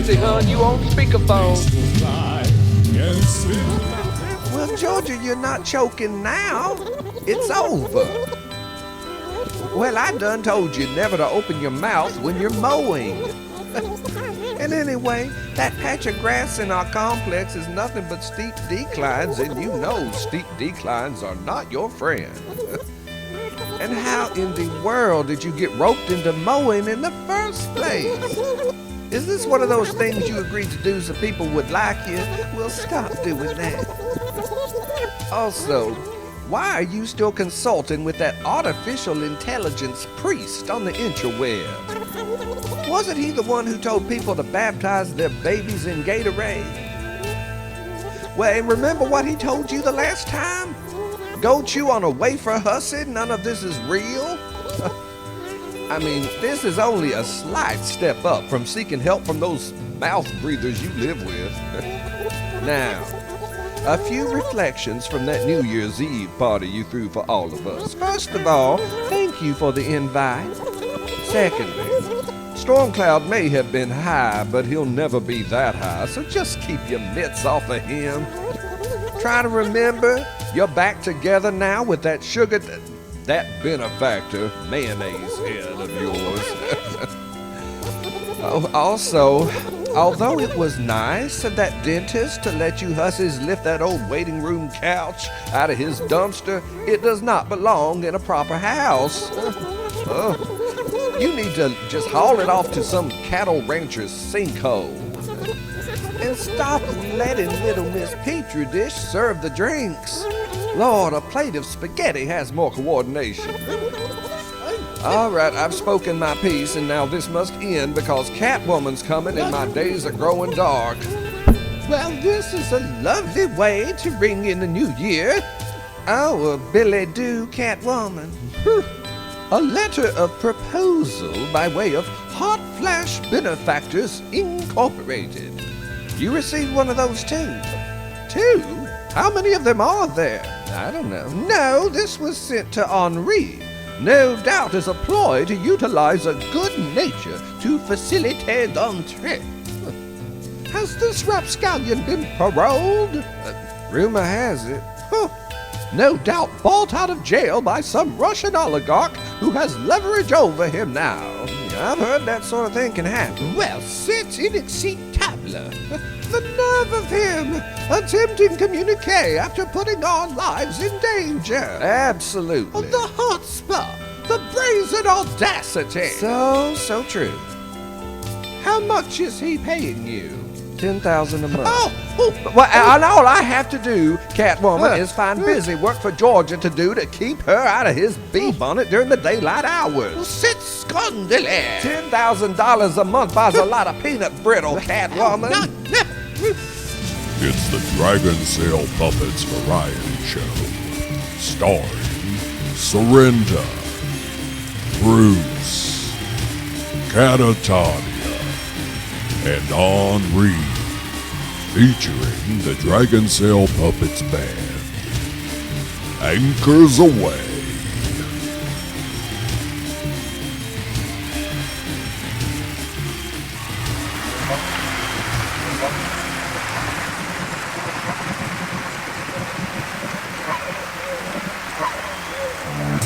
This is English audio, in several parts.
busy, hon. You on speakerphone. Well, Georgia, you're not choking now. It's over. Well, I done told you never to open your mouth when you're mowing. And anyway, that patch of grass in our complex is nothing but steep declines, and you know steep declines are not your friend. And how in the world did you get roped into mowing in the first place? Is this one of those things you agreed to do so people would like you? Well, stop doing that. Also, why are you still consulting with that artificial intelligence priest on the interweb? Wasn't he the one who told people to baptize their babies in Gatorade? Well, and remember what he told you the last time? Go chew on a wafer, hussy, none of this is real? I mean, this is only a slight step up from seeking help from those mouth breathers you live with. Now, a few reflections from that New Year's Eve party you threw for all of us. First of all, thank you for the invite. Secondly, Stormcloud may have been high, but he'll never be that high, so just keep your mitts off of him. Try to remember, you're back together now with that sugar, that benefactor mayonnaise head of yours. Oh, also, although it was nice of that dentist to let you hussies lift that old waiting room couch out of his dumpster, it does not belong in a proper house. You need to just haul it off to some cattle rancher's sinkhole. And stop letting little Miss Petri Dish serve the drinks. Lord, a plate of spaghetti has more coordination. All right, I've spoken my piece, and now this must end because Catwoman's coming and my days are growing dark. Well, this is a lovely way to ring in the new year. Oh, Billy Do Catwoman. A letter of proposal by way of Hot Flash Benefactors Incorporated. You received one of those too? Two? How many of them are there? I don't know. No, this was sent to Henri. No doubt is a ploy to utilize a good nature to facilitate l'entrée. Has this rapscallion been paroled? Rumor has it. No doubt bought out of jail by some Russian oligarch who has leverage over him now. I've heard that sort of thing can happen. Well, c'est inacceptable. The nerve of him, attempting communique after putting our lives in danger. Absolutely. The hot spot, the brazen audacity. So true. How much is he paying you? $10,000 a month. Well, and all I have to do, Catwoman, is find busy work for Georgia to do to keep her out of his bee bonnet during the daylight hours. Sit scondily. $10,000 a month buys a lot of peanut brittle, Catwoman. It's the Dragonsail Puppets variety show, starring Surrender, Bruce, Catatonia, and Henri, featuring the Dragonsail Puppets band. Anchors away.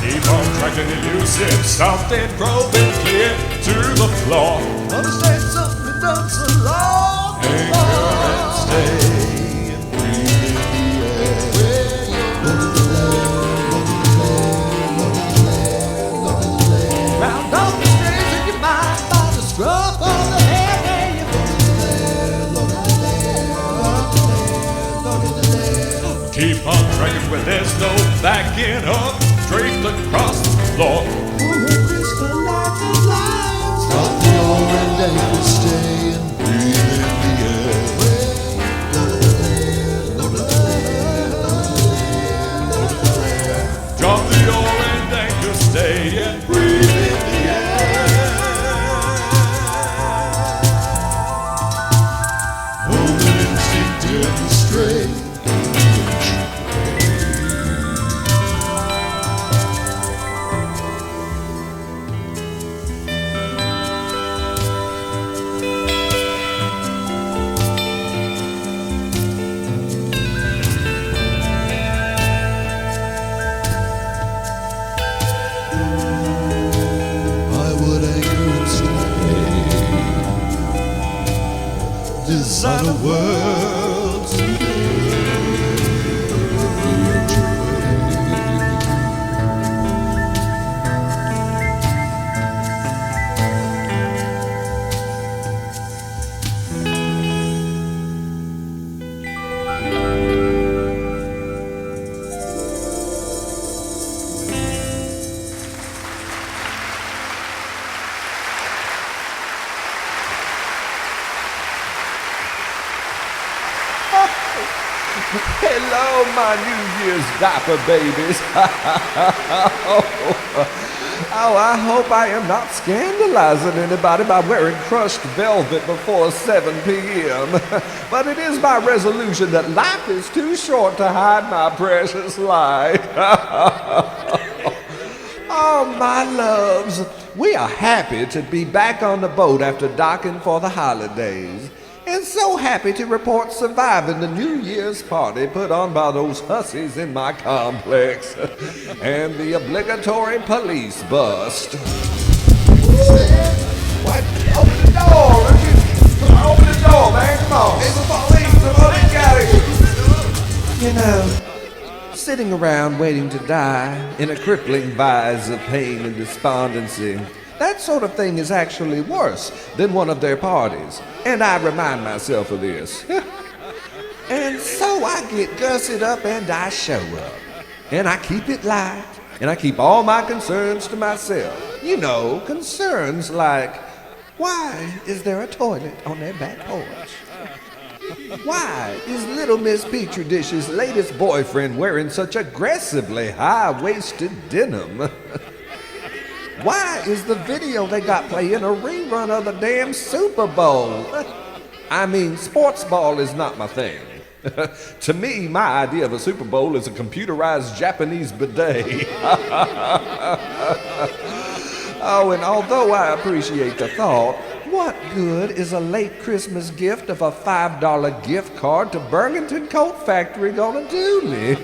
Keep on tracking elusive, something probing clear to the floor. Understand something done so long. Anchor and stay and breathe in the air. Round all the strings in your mind by the scruff of the hair. Keep on tracking when there's no backing up. Draped across the floor. Stop the orange and stay and breathe in the air. Drop the orange anchor, stay and breathe in the air. Moving instinctive and straight. I would anchor and stay. Design a world Hello, my New Year's diaper babies. Oh, I hope I am not scandalizing anybody by wearing crushed velvet before 7 p.m. But it is my resolution that life is too short to hide my precious light. Oh, my loves, we are happy to be back on the boat after docking for the holidays. And so happy to report surviving the New Year's party put on by those hussies in my complex and the obligatory police bust. What? Open the door! Open the door, man! Come on! It's the police! The police got it! You know, sitting around waiting to die in a crippling vise of pain and despondency, that sort of thing is actually worse than one of their parties. And I remind myself of this. And so I get gussied up and I show up. And I keep it light. And I keep all my concerns to myself. You know, concerns like, why is there a toilet on their back porch? Why is little Miss Petri Dish's latest boyfriend wearing such aggressively high-waisted denim? Why is the video they got playing a rerun of the damn Super Bowl? I mean, sports ball is not my thing. To me, my idea of a Super Bowl is a computerized Japanese bidet. Oh, and although I appreciate the thought, what good is a late Christmas gift of a $5 gift card to Burlington Coat Factory gonna do me?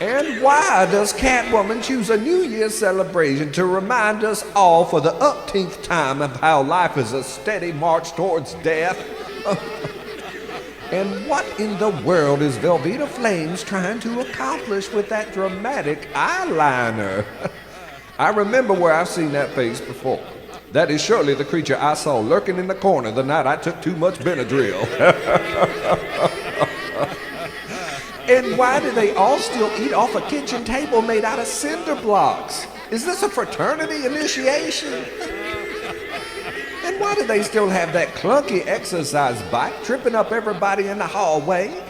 And why does Catwoman choose a New Year's celebration to remind us all for the umpteenth time of how life is a steady march towards death? And what in the world is Velveeta Flames trying to accomplish with that dramatic eyeliner? I remember where I've seen that face before. That is surely the creature I saw lurking in the corner the night I took too much Benadryl. And why do they all still eat off a kitchen table made out of cinder blocks? Is this a fraternity initiation? And why do they still have that clunky exercise bike tripping up everybody in the hallway?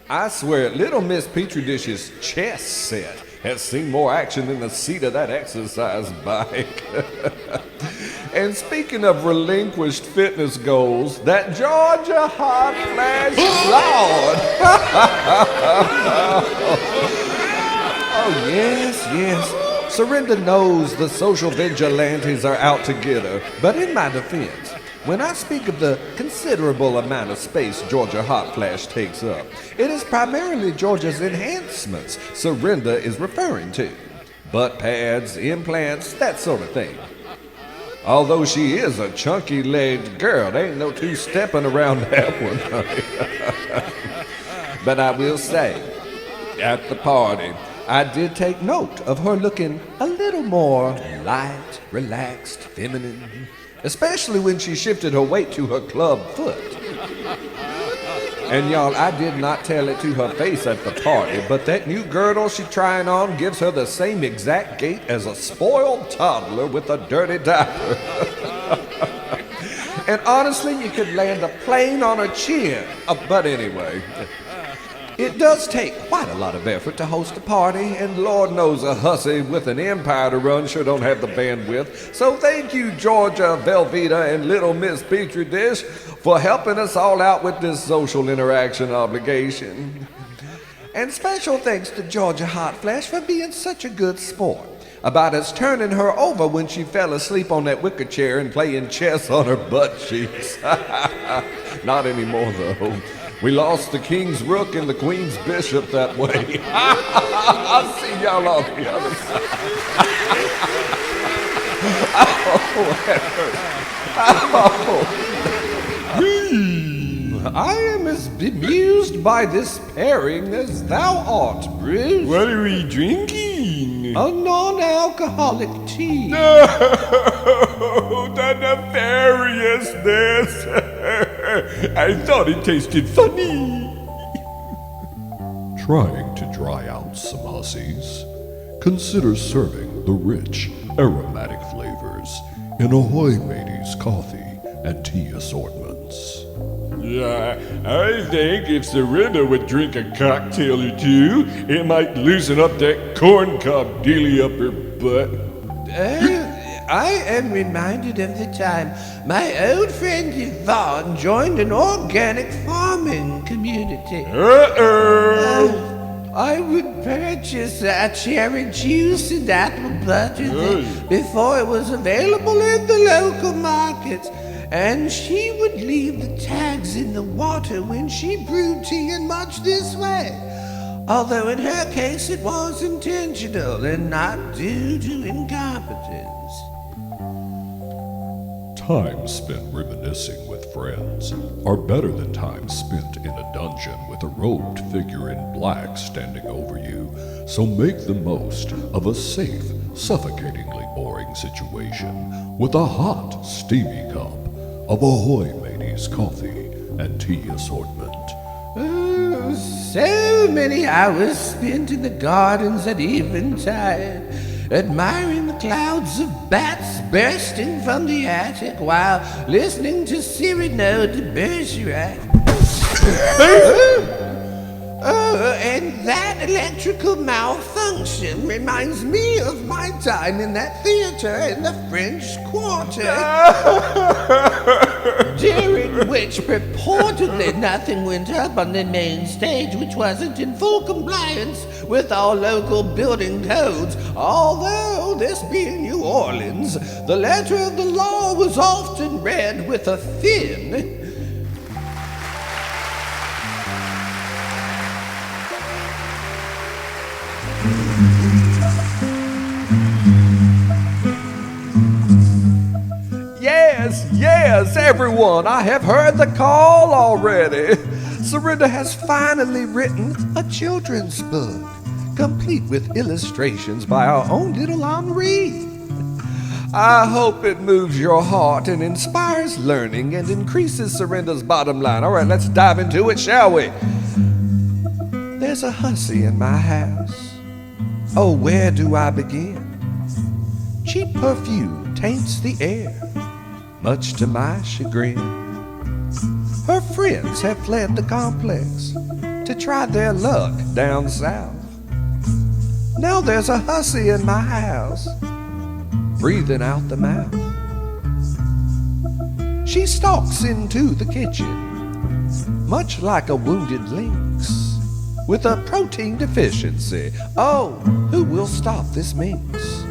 I swear, little Miss Petri Dish's chess set has seen more action than the seat of that exercise bike. And speaking of relinquished fitness goals, that Georgia hot flash Lord. Oh, yes. Surrender knows the social vigilantes are out to get her. But in my defense, when I speak of the considerable amount of space Georgia Hot Flash takes up, it is primarily Georgia's enhancements Surrender is referring to. Butt pads, implants, that sort of thing. Although she is a chunky-legged girl, there ain't no two-stepping around that one. But I will say, at the party, I did take note of her looking a little more light, relaxed, feminine, especially when she shifted her weight to her club foot. And y'all, I did not tell it to her face at the party, but that new girdle she trying on gives her the same exact gait as a spoiled toddler with a dirty diaper. And honestly, you could land a plane on her chin. But anyway, it does take quite a lot of effort to host a party, and Lord knows a hussy with an empire to run sure don't have the bandwidth. So thank you, Georgia, Velveeta, and little Miss Petri Dish for helping us all out with this social interaction obligation. And special thanks to Georgia Hot Flash for being such a good sport about us turning her over when she fell asleep on that wicker chair and playing chess on her butt cheeks. Not anymore, though. We lost the king's rook and the queen's bishop that way. I'll see y'all on the other side. Oh, that hurts. I am as bemused by this pairing as thou art, Bruce. What are we drinking? A non-alcoholic tea. No, the nefariousness. I thought it tasted funny. Trying to dry out some hussies? Consider serving the rich, aromatic flavors in Ahoy Mateys coffee and tea assortments. Yeah, I think if Serinda would drink a cocktail or two, it might loosen up that corncob dealie up her butt. I am reminded of the time my old friend Yvonne joined an organic farming community. I would purchase cherry juice and apple butter before it was available in the local markets. And she would leave the tags in the water when she brewed tea in much this way. Although in her case it was intentional and not due to incompetence. Time spent reminiscing with friends are better than time spent in a dungeon with a robed figure in black standing over you, so make the most of a safe, suffocatingly boring situation with a hot, steamy cup of Ahoy Mateys coffee and tea assortment. Oh, so many hours spent in the gardens at eventide, admiring the clouds of bats bursting from the attic while listening to Cyrano de Bergerac. And that electrical malfunction reminds me of my time in that theater in the French Quarter, during which purportedly nothing went up on the main stage which wasn't in full compliance with all local building codes. Although, this being New Orleans, the letter of the law was often read with a thin. Yes, everyone, I have heard the call already. Serinda has finally written a children's book, complete with illustrations by our own little Henri. I hope it moves your heart and inspires learning and increases Serinda's bottom line. All right, let's dive into it, shall we? There's a hussy in my house. Oh, where do I begin? Cheap perfume taints the air, much to my chagrin. Her friends have fled the complex to try their luck down south. Now there's a hussy in my house, breathing out the mouth. She stalks into the kitchen, much like a wounded lynx, with a protein deficiency. Oh, who will stop this minx?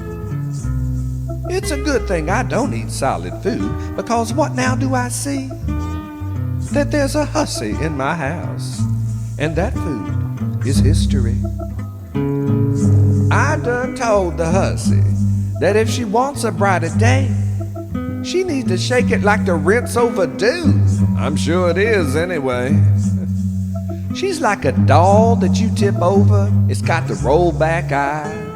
It's a good thing I don't eat solid food, because what now do I see? That there's a hussy in my house, and that food is history. I done told the hussy that if she wants a brighter day, she needs to shake it like the rinse overdue. I'm sure it is anyway. She's like a doll that you tip over. It's got the roll back eyes.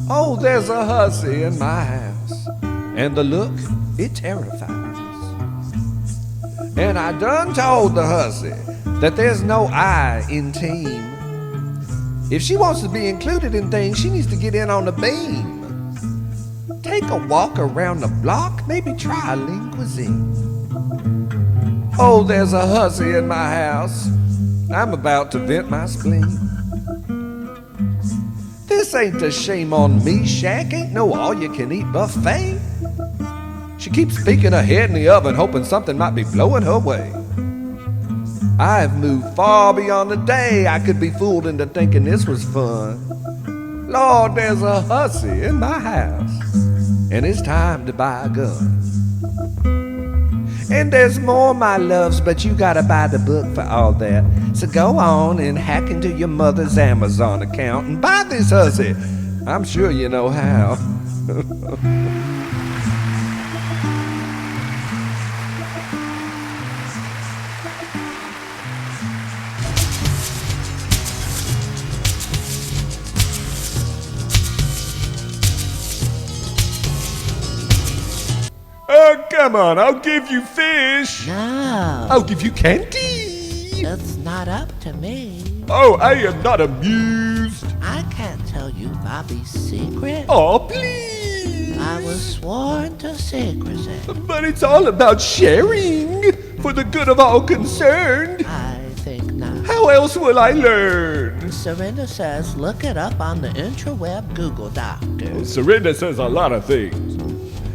Oh, there's a hussy in my house, and the look, it terrifies. And I done told the hussy that there's no I in team. If she wants to be included in things, she needs to get in on the beam. Take a walk around the block, maybe try a linguisine. Oh, there's a hussy in my house. I'm about to vent my spleen. This ain't a shame on me shack, ain't no all-you-can-eat buffet. She keeps peeking her head in the oven, hoping something might be blowing her way. I've moved far beyond the day I could be fooled into thinking this was fun. Lord, there's a hussy in my house, and it's time to buy a gun. And there's more, my loves, but you gotta buy the book for all that. So go on and hack into your mother's Amazon account and buy this hussy. I'm sure you know how. Oh, come on, I'll give you fish. No, I'll give you candy. it's not up to me. Oh, I am not amused. I can't tell you Bobby's secret. Oh, please. I was sworn to secrecy. But it's all about sharing for the good of all concerned. I think not. How else will I learn? Serena says look it up on the intraweb Google Doctor. Serinda says a lot of things.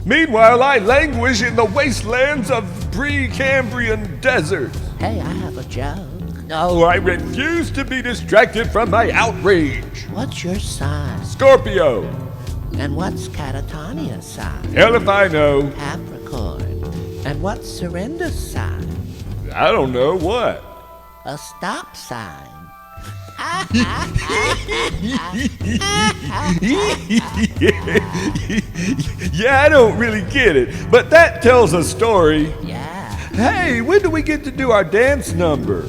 Meanwhile, I languish in the wastelands of Precambrian deserts. Hey, I have a joke. No, I refuse to be distracted from my outrage. What's your sign? Scorpio. And what's Catatonia's sign? Hell if I know. Capricorn. And what's Serenda's sign? I don't know what. A stop sign. Yeah, I don't really get it, but that tells a story. Yeah. Hey, when do we get to do our dance number?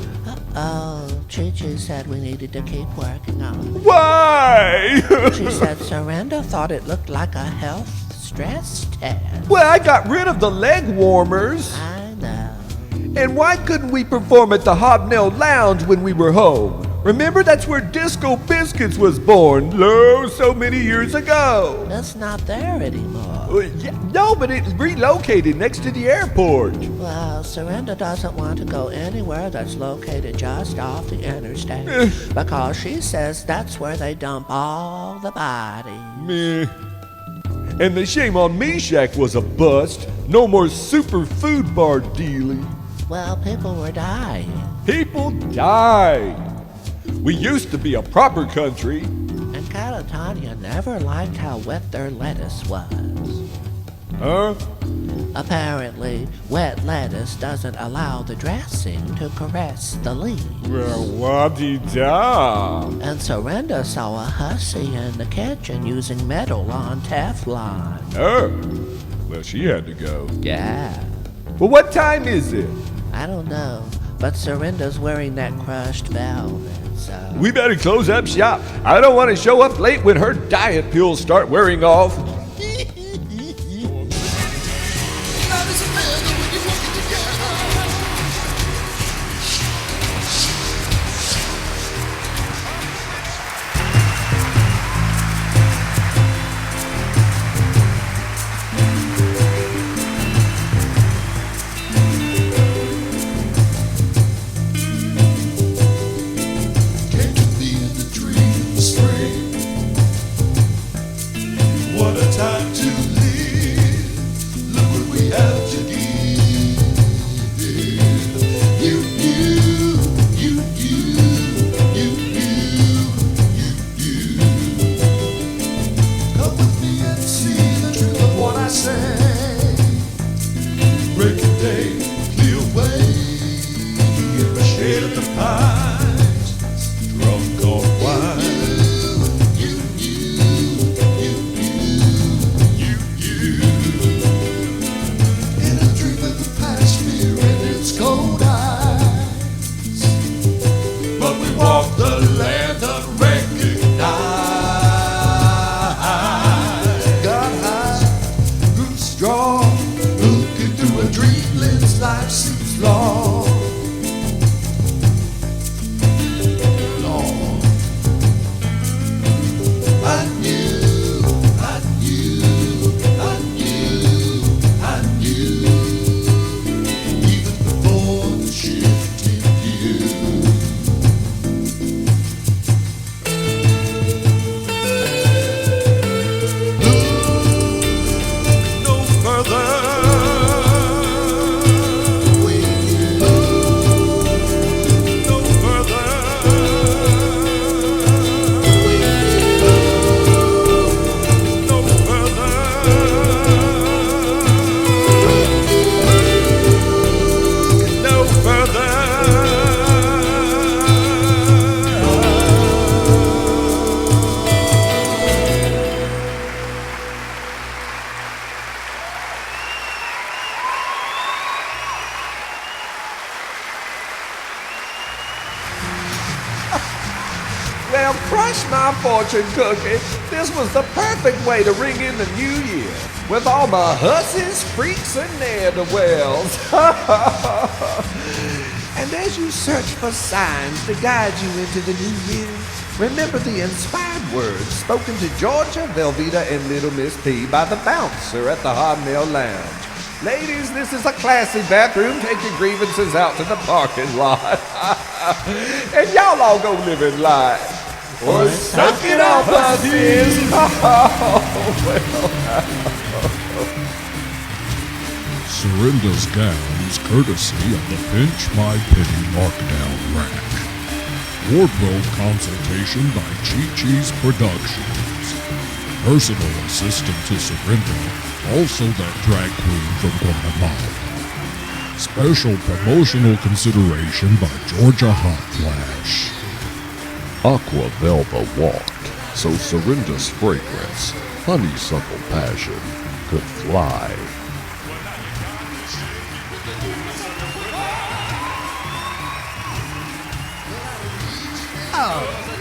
Oh, Chi-Chi said we needed to keep working on it. Why? She said Serenda thought it looked like a health stress test. Well, I got rid of the leg warmers. I know. And why couldn't we perform at the Hobnail Lounge when we were home? Remember, that's where Disco Biscuits was born, lo, so many years ago. That's not there anymore. No, but it relocated next to the airport. Well, Serenda doesn't want to go anywhere that's located just off the interstate because she says that's where they dump all the bodies. Meh. And the Shame on Me Shack was a bust. No more super food bar dealing. Well, people were dying. People died. We used to be a proper country. And Catatonia never liked how wet their lettuce was. Huh? Apparently, wet lettuce doesn't allow the dressing to caress the leaves. Well, wa-dee-da. And Serenda saw a hussy in the kitchen using metal on Teflon. Oh. Well, she had to go. Yeah. Well, what time is it? I don't know, but Serenda's wearing that crushed velvet, so... We better close up shop. I don't want to show up late when her diet pills start wearing off. What a time to live. Look what we have to give. You, come with me and see the truth of what I say. Break a day, clear away in the shade of the pines, drunk on wine. You my fortune cookie. This was the perfect way to ring in the new year with all my hussies, freaks, and ne'er-do-wells. And as you search for signs to guide you into the new year, remember the inspired words spoken to Georgia, Velveeta, and Little Miss P by the bouncer at the Hobnail Lounge. Ladies, this is a classy bathroom. Take your grievances out to the parking lot. And y'all all go live in life. Or suck it off, hussies. Serinda's gowns, courtesy of the Pinch My Penny Markdown Rack. Wardrobe consultation by Chi-Chi's Productions. Personal assistant to Serinda, also that drag queen from Guatemala. Special promotional consideration by Georgia Hot Flash. Aqua Velva walked, so Serinda's fragrance, honeysuckle passion, could fly. Oh,